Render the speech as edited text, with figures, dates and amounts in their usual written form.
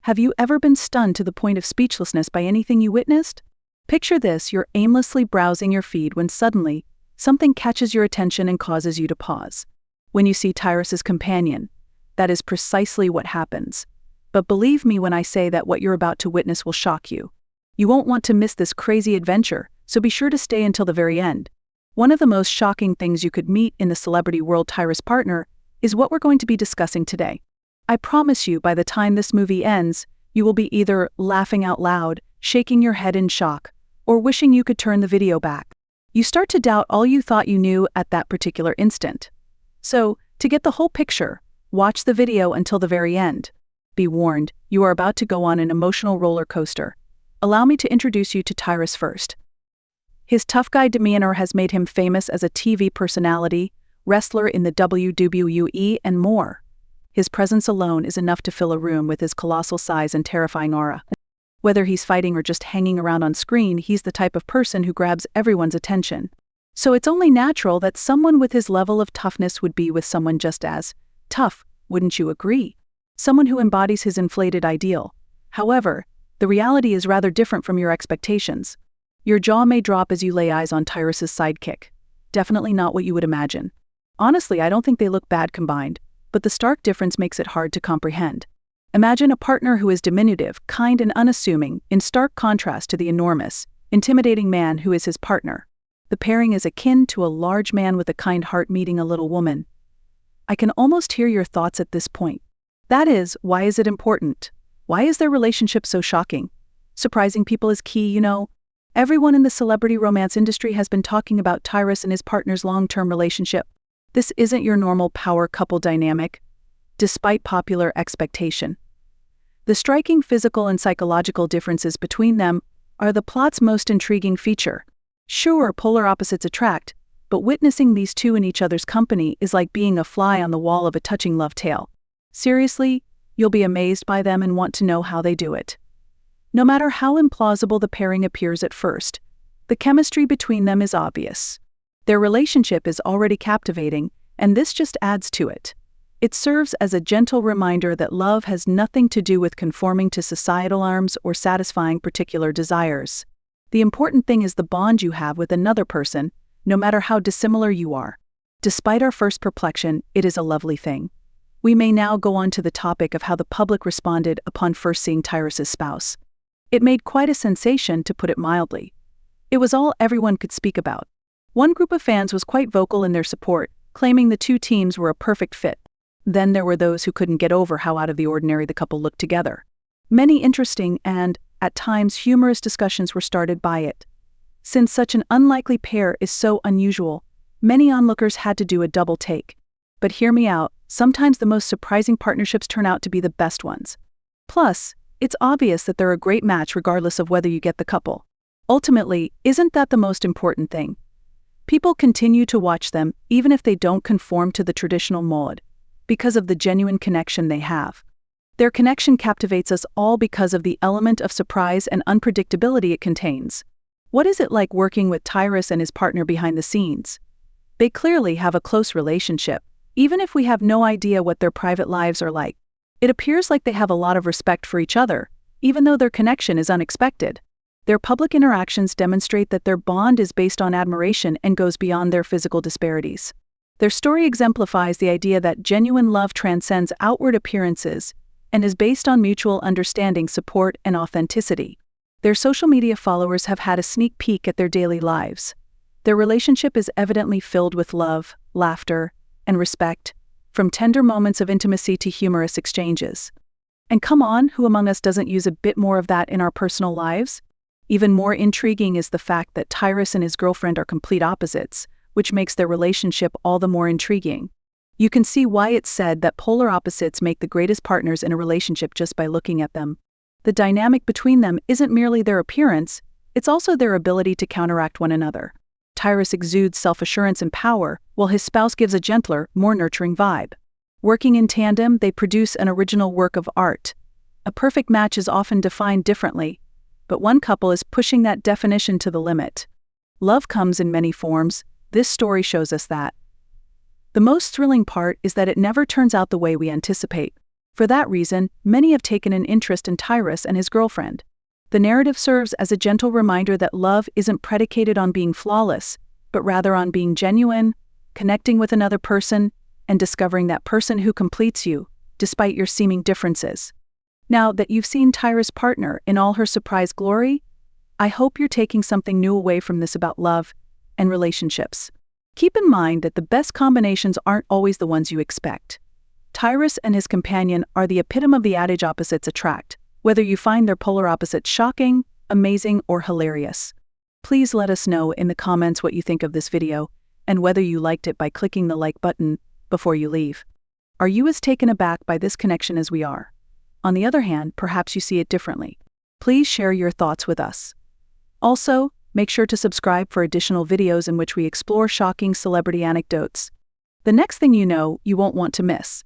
Have you ever been stunned to the point of speechlessness by anything you witnessed? Picture this: you're aimlessly browsing your feed when suddenly, something catches your attention and causes you to pause. When you see Tyrus's companion, that is precisely what happens. But believe me when I say that what you're about to witness will shock you. You won't want to miss this crazy adventure, so be sure to stay until the very end. One of the most shocking things you could meet in the celebrity world Tyrus' partner is what we're going to be discussing today. I promise you, by the time this movie ends, you will be either laughing out loud, shaking your head in shock, or wishing you could turn the video back. You start to doubt all you thought you knew at that particular instant. So, to get the whole picture, watch the video until the very end. Be warned, you are about to go on an emotional roller coaster. Allow me to introduce you to Tyrus first. His tough guy demeanor has made him famous as a TV personality, wrestler in the WWE, and more. His presence alone is enough to fill a room with his colossal size and terrifying aura. Whether he's fighting or just hanging around on screen, he's the type of person who grabs everyone's attention. So it's only natural that someone with his level of toughness would be with someone just as tough, wouldn't you agree? Someone who embodies his inflated ideal. However, the reality is rather different from your expectations. Your jaw may drop as you lay eyes on Tyrus's sidekick. Definitely not what you would imagine. Honestly, I don't think they look bad combined, but the stark difference makes it hard to comprehend. Imagine a partner who is diminutive, kind and unassuming, in stark contrast to the enormous, intimidating man who is his partner. The pairing is akin to a large man with a kind heart meeting a little woman. I can almost hear your thoughts at this point. That is, why is it important? Why is their relationship so shocking? Surprising people is key, you know. Everyone in the celebrity romance industry has been talking about Tyrus and his partner's long-term relationship. This isn't your normal power couple dynamic, despite popular expectation. The striking physical and psychological differences between them are the plot's most intriguing feature. Sure, polar opposites attract, but witnessing these two in each other's company is like being a fly on the wall of a touching love tale. Seriously, you'll be amazed by them and want to know how they do it. No matter how implausible the pairing appears at first, the chemistry between them is obvious. Their relationship is already captivating, and this just adds to it. It serves as a gentle reminder that love has nothing to do with conforming to societal norms or satisfying particular desires. The important thing is the bond you have with another person, no matter how dissimilar you are. Despite our first perplexion, it is a lovely thing. We may now go on to the topic of how the public responded upon first seeing Tyrus's spouse. It made quite a sensation, to put it mildly. It was all everyone could speak about. One group of fans was quite vocal in their support, claiming the two teams were a perfect fit. Then there were those who couldn't get over how out of the ordinary the couple looked together. Many interesting and, at times, humorous discussions were started by it. Since such an unlikely pair is so unusual, many onlookers had to do a double take. But hear me out, sometimes the most surprising partnerships turn out to be the best ones. Plus, it's obvious that they're a great match regardless of whether you get the couple. Ultimately, isn't that the most important thing? People continue to watch them even if they don't conform to the traditional mold, because of the genuine connection they have. Their connection captivates us all because of the element of surprise and unpredictability it contains. What is it like working with Tyrus and his partner behind the scenes? They clearly have a close relationship, even if we have no idea what their private lives are like. It appears like they have a lot of respect for each other, even though their connection is unexpected. Their public interactions demonstrate that their bond is based on admiration and goes beyond their physical disparities. Their story exemplifies the idea that genuine love transcends outward appearances and is based on mutual understanding, support, and authenticity. Their social media followers have had a sneak peek at their daily lives. Their relationship is evidently filled with love, laughter, and respect, from tender moments of intimacy to humorous exchanges. And come on, who among us doesn't use a bit more of that in our personal lives? Even more intriguing is the fact that Tyrus and his girlfriend are complete opposites, which makes their relationship all the more intriguing. You can see why it's said that polar opposites make the greatest partners in a relationship just by looking at them. The dynamic between them isn't merely their appearance, it's also their ability to counteract one another. Tyrus exudes self-assurance and power, while his spouse gives a gentler, more nurturing vibe. Working in tandem, they produce an original work of art. A perfect match is often defined differently, but one couple is pushing that definition to the limit. Love comes in many forms. This story shows us that. The most thrilling part is that it never turns out the way we anticipate. For that reason, many have taken an interest in Tyrus and his girlfriend. The narrative serves as a gentle reminder that love isn't predicated on being flawless, but rather on being genuine, connecting with another person, and discovering that person who completes you, despite your seeming differences. Now that you've seen Tyrus' partner in all her surprise glory, I hope you're taking something new away from this about love and relationships. Keep in mind that the best combinations aren't always the ones you expect. Tyrus and his companion are the epitome of the adage opposites attract, whether you find their polar opposites shocking, amazing, or hilarious. Please let us know in the comments what you think of this video and whether you liked it by clicking the like button before you leave. Are you as taken aback by this connection as we are? On the other hand, perhaps you see it differently. Please share your thoughts with us. Also, make sure to subscribe for additional videos in which we explore shocking celebrity anecdotes. The next thing you know, you won't want to miss.